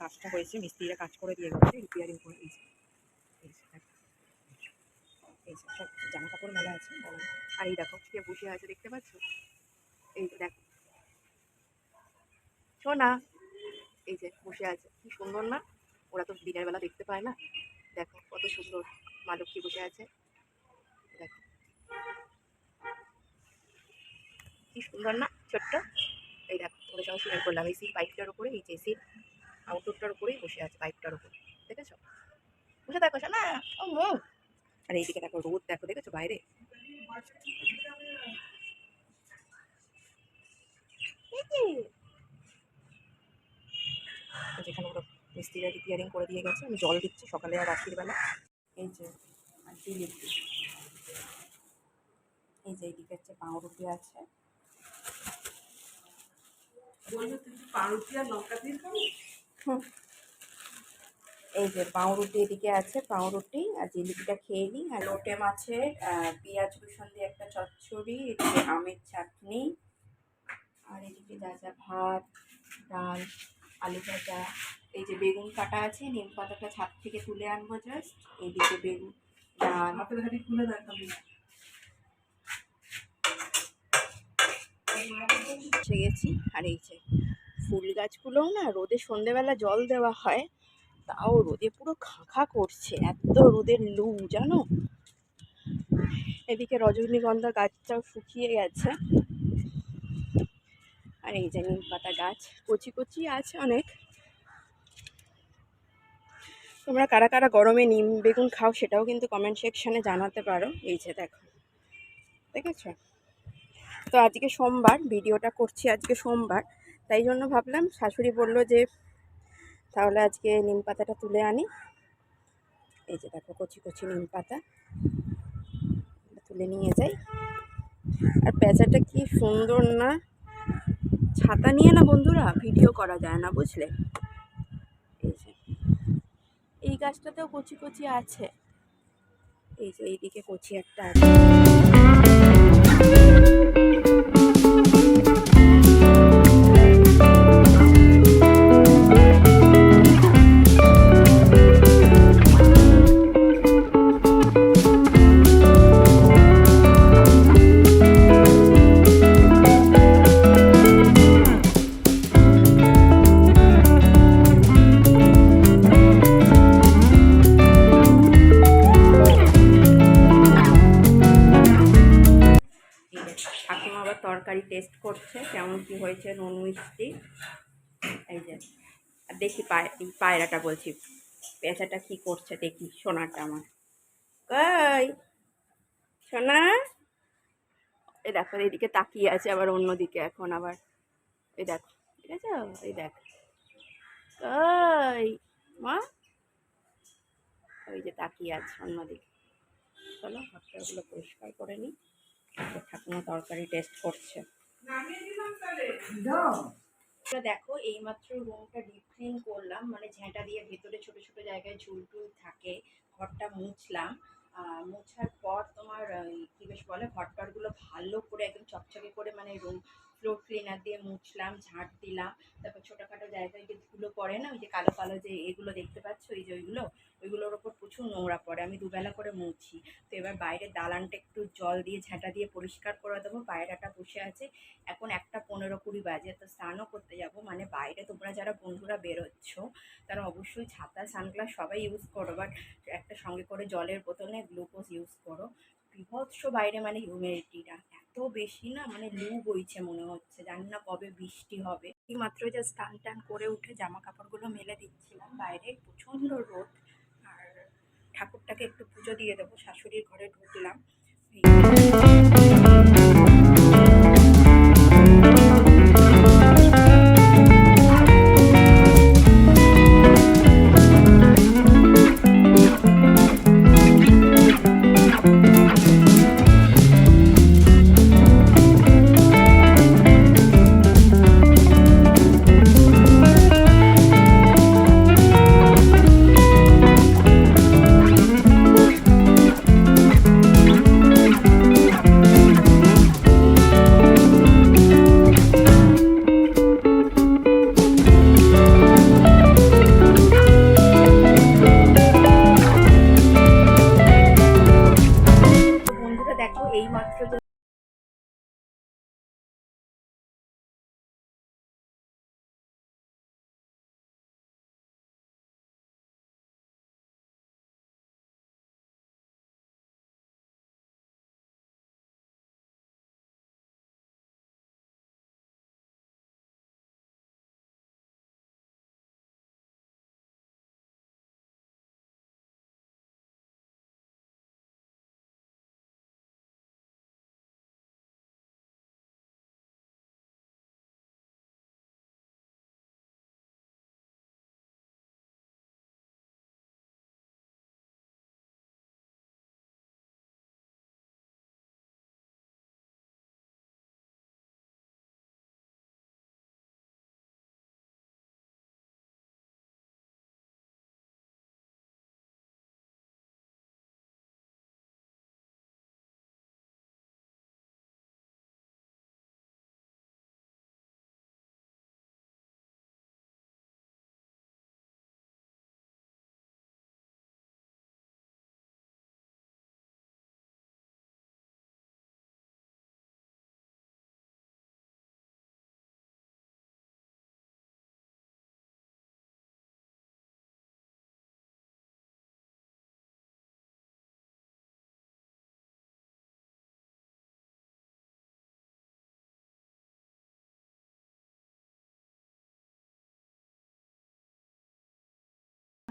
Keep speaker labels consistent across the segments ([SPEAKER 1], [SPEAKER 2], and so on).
[SPEAKER 1] কাজটা হয়েছে, মিস্ত্রিরা কাজ করে দিয়ে গেছে, রিপেয়ারিং করে দিয়েছে। এই সব জামা কাপড় মেলা আছে। আর এই দেখো কে বসে আছে দেখতে পাচ্ছ, এই যে দেখো সোনা, এই যে বসে আছে, কি সুন্দর না? ওরা তো দিনের বেলা দেখতে পায় না, দেখো কত সুন্দর মা লক্ষ্মী বসে আছে, দেখো কি সুন্দর না ছোট্ট। এই দেখো ওদের সঙ্গে শেয়ার করলাম, এই সিট পাইপটার উপরে, এই যে সিট আউটডোরটার উপরেই বসে আছে, পাইপটার উপরে দেখেছো, বসে দেখো না। ও মো, আর এইদিকে দেখো রোদ, দেখো দেখেছো বাইরে, যেখানে ওরা মিস্ত্রিরা রিপেয়ারিং করে দিয়ে গেছে। আমি জল দিচ্ছি সকালে আর রাত্রির বেলা। এই যে আর জিলিপি, এই যে এইদিকে হচ্ছে পাউরুটি আছে। এই যে পাউরুটি এদিকে আছে, পাউরুটি আর জিলিপিটা খেয়ে নিই। আর লোটে মাছের পেঁয়াজ রসুন দিয়ে একটা চচ্চড়ি, এদিকে আমের চাটনি, আর এদিকে যা যা ভাত, ডাল, আলু ভাজা, এই যে বেগুন কাটা আছে, নিম পাতাটা ছাদ থেকে তুলে আনবো জাস্ট। এইদিকে বেগুন, ডাল, তুলে এসে গেছি। আর এই যে ফুল গাছগুলোও না রোদে সন্ধেবেলা জল দেওয়া হয়, তাও রোদে পুরো খাঁ করছে, এত রোদের লু জানো। এদিকে রজনীগন্ধা গাছটাও শুকিয়ে গেছে। আর এই যে নিম পাতা গাছ কচি কচি আছে অনেক। তোমরা কারা কারা গরমে নিম বেগুন খাও সেটাও কিন্তু কমেন্ট সেকশানে জানাতে পারো। এই যে দেখো দেখেছ। তো আজকে সোমবার, ভিডিওটা করছি আজকে সোমবার, তাই জন্য ভাবলাম, শাশুড়ি বললো যে তাহলে আজকে নিম পাতাটা তুলে আনি। এই যে দেখো কচি কচি নিম পাতা তুলে নিয়ে যাই। আর পেঁচাটা কি সুন্দর না, ছাতা নিয়ে না বন্ধুরা ভিডিও করা যায় না বুঝলে। এই যে এই গাছটাতেও কচি কচি আছে, এই যে এইদিকে কচি একটা আছে। তরকারি টেস্ট করছে কেমন কি হয়েছে, নুন মিষ্টি। এই যে আর দেখি এই পায়রাটা বলছি, পেঁচাটা কি করছে দেখি, সোনাটা আমার কই সোনা। এই দেখো এইদিকে তাকিয়ে আছে আবার অন্যদিকে, এখন আবার এই দেখো ঠিক আছে, এই দেখ কই মা, ওই যে তাকিয়ে আছে অন্যদিকে। চলো ঘরটাগুলো পরিষ্কার করে নিই। ঠাকুমা তরকারি টেস্ট করছে। দেখো এইমাত্র রুমটা ডিপ ক্লিন করলাম, মানে ঝেঁটা দিয়ে ভেতরে ছোট ছোট জায়গায় ঝুল টুল থাকে, ঘরটা মুছলাম। মোছার পর তোমার কি বেশ বলে, ঘরটারগুলো ভালো করে একদম চকচকে করে, মানে রুম ফ্লোর ক্লিনার দিয়ে মুছলাম, ঝাঁট দিলাম। তারপর ছোটোখাটো জায়গায় যে ধুলো পড়ে না, ওই যে কালো কালো যে এগুলো দেখতে পাচ্ছ, ওই যে ওইগুলোর ওপর প্রচুর নোংরা পড়ে, আমি দুবেলা করে মুছি। তো এবার বাইরের দালানটা একটু জল দিয়ে ঝাঁটা দিয়ে পরিষ্কার করে দেবো। পায়রাটা বসে আছে, এখন 1:15-20 বাজে, তো স্নানও করতে যাব। মানে বাইরে তোমরা যারা বন্ধুরা বেরোচ্ছ তারা অবশ্যই ছাতা সানগ্লাস সবাই ইউজ করো, বাট একটা সঙ্গে করে জলের বোতলে গ্লুকোজ ইউজ করো। বিভৎস বাইরে মানে হিউমিডিটিটা এত বেশি না, মানে লু বইছে মনে হচ্ছে, জানি না কবে বৃষ্টি হবে। এই মাত্র যে স্নান টান করে উঠে জামা কাপড়গুলো মেলে দিচ্ছিলাম, বাইরে প্রচণ্ড রোদ। আর ঠাকুরটাকে একটু পুজো দিয়ে দেবো, শাশুড়ির ঘরে ঢুকলাম।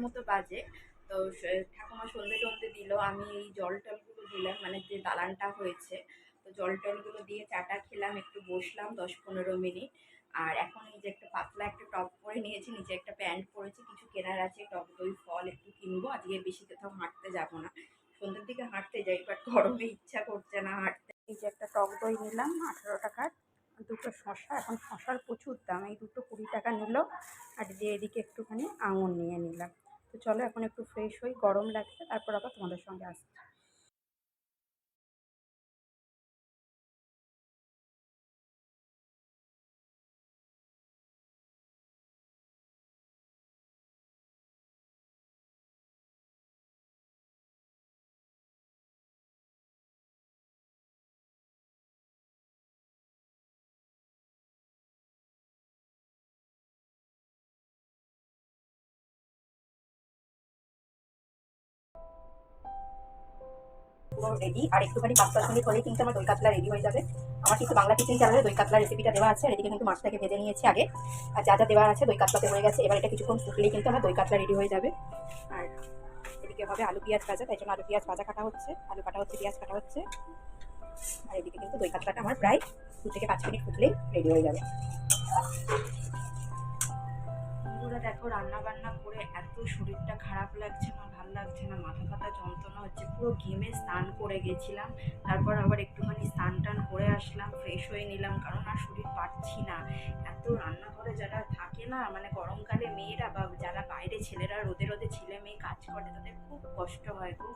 [SPEAKER 1] মতো বাজে। তো ঠাকুমা সন্ধে টন্ধে দিল, আমি এই জল টলগুলো দিলাম, মানে যে দালানটা হয়েছে, তো জল টলগুলো দিয়ে চাটা খেলাম, একটু বসলাম 10-15 মিনিট। আর এখন এই যে একটা পাতলা একটা টপ পরে নিয়েছি, নিচে একটা প্যান্ট পরেছি, কিছু কেনার আছে, টক দই ফল একটু কিনবো, আজকে বেশি কোথাও হাঁটতে যাবো না। সন্ধ্যের দিকে হাঁটতে যাই, বাট গরমে ইচ্ছা করছে না হাঁটতে। এই যে একটা টক দই নিলাম 18 টাকার, দুটো শশা, এখন শশার প্রচুর দাম, এই দুটো 20 টাকা নিল। আর যে এদিকে একটুখানি আঙুর নিয়ে নিলাম। তো চলো এখন একটু ফ্রেশ হই, গরম লাগছে, তারপর আবার তোমাদের সঙ্গে আসছি। পুরো রেডি, আর একটুখানি 5-10 মিনিট হলেই কিন্তু আমার দই কাতলা রেডি হয়ে যাবে। আমার কিন্তু বাংলা কিচেন চ্যানেলে দই কাতলা রেসিপিটা দেওয়া আছে, আর এদিকে কিন্তু মাছটাকে ভেজে নিয়েছি আগে, আর যা যা দেওয়া আছে দই কাতলাতে হয়ে গেছে। এবার এটা কিছুক্ষণ ফুটলেই কিন্তু আমার দই কাতলা রেডি হয়ে যাবে। আর এদিকে হবে আলু পেঁয়াজ ভাজা, তাই জন্য আলু পেঁয়াজ ভাজা কাটা হচ্ছে, আলু কাটা হচ্ছে, পেঁয়াজ কাটা হচ্ছে। আর এদিকে কিন্তু দই কাতলাটা আমার প্রায় 2 থেকে 5 মিনিট ফুটলেই রেডি হয়ে যাবে। বন্ধুরা দেখো, রান্না বান্না করে এত শরীরটা খারাপ লাগছে না, ভাল লাগছে না, মাথা ফাতা যন্ত্রণা হচ্ছে, পুরো ঘেমে স্নান করে গেছিলাম। তারপর আবার একটুখানি স্নান টান করে আসলাম, ফ্রেশ হয়ে নিলাম, কারণ আর শরীর পাচ্ছি না। এত রান্নাঘরে যারা থাকে না, মানে গরমকালে মেয়েরা বা যারা বাইরে ছেলেরা রোদে রোদে ছেলে মেয়ে কাজ করে, তাদের খুব কষ্ট হয় গো,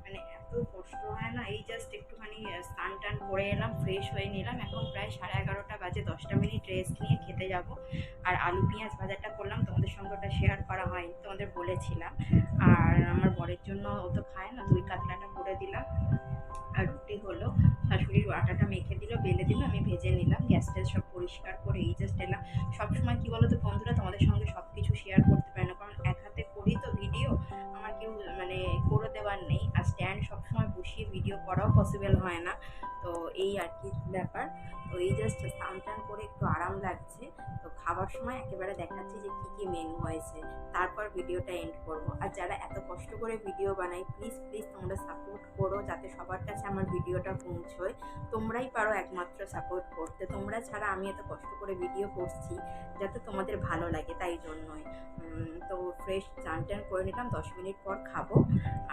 [SPEAKER 1] মানে এত কষ্ট হয় না। এই জাস্ট একটুখানি স্নান টান করে এলাম, ফ্রেশ হয়ে নিলাম, এখন প্রায় 11:30 বাজে, 10টা মিনিট রেস্ট নিয়ে খেতে যাব। আর আলু পেঁয়াজ ভাজাটা করলাম, তোমাদের সঙ্গে ওটা শেয়ার করা হয়নি, তোমাদের বলেছিলাম। আর আমার বরের জন্য, ও তো খায় না, দই কাতলাটা করে দিলাম। আর রুটি হলো, শাশুড়ির আটাটা মেখে দিল, বেলে দিল, আমি ভেজে নিলাম, গ্যাস ট্যাস সব পরিষ্কার করে এই জাস্ট এলাম। সবসময় কী বলো তো বন্ধুরা, তোমাদের সঙ্গে সব কিছু শেয়ার করতে পারি না, কারণ এক হাতে করি তো ভিডিও, আমার কেউ মানে করে দেওয়ার নেই, আর স্ট্যান্ড সবসময় বসিয়ে ভিডিও করাও পসিবল হয় না। তো এই আর কি ব্যাপার। তো এই জাস্ট স্নান টান করে একটু আরাম লাগছে। তো খাবার সময় একেবারে দেখাচ্ছি যে কী কী মেনু হয়েছে, তারপর ভিডিওটা এন্ড করবো। আর যারা এত কষ্ট করে ভিডিও বানাই, প্লিজ প্লিজ তোমরা সাপোর্ট করো, যাতে সবার কাছে আমার ভিডিওটা পৌঁছয়। তোমরাই পারো একমাত্র সাপোর্ট করতে, তোমরা ছাড়া আমি এত কষ্ট করে ভিডিও করছি যাতে তোমাদের ভালো লাগে, তাই জন্যই। তো ফ্রেশ চান টান করে নিলাম, 10 মিনিট পর খাবো।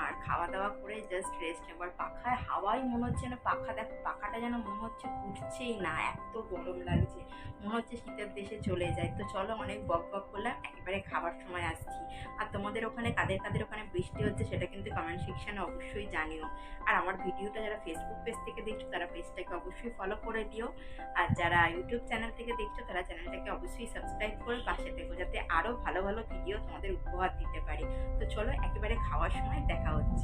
[SPEAKER 1] আর খাওয়া দাওয়া করে জাস্ট রেস্ট নেবার, পাখায় হাওয়াই মনে হচ্ছে না, পাখা দেখো, পাখাটা যেন মনে হচ্ছে ঘুরছেই না, এত গরম লাগছে, মনে হচ্ছে শীতের দেশে চলে যায়। তো চলো, অনেক বক বক করলাম, একেবারে খাবার সময় আসছি। আর তোমাদের ওখানে কাদের কাদের ওখানে বৃষ্টি হচ্ছে সেটা কিন্তু কমেন্ট সেকশনে অবশ্যই জানিও। আর আমার ভিডিওটা যারা ফেসবুক পেজ থেকে দেখছো, তারা পেজটাকে অবশ্যই ফলো করে দিও। আর যারা ইউটিউব চ্যানেল থেকে দেখছো, তারা চ্যানেলটাকে অবশ্যই সাবস্ক্রাইব করে পাশে থেকো, যাতে আরও ভালো ভালো ভিডিও তোমাদের উপহার দিতে পারি। তো চলো, একেবারে খাওয়ার সময় দেখা হচ্ছে।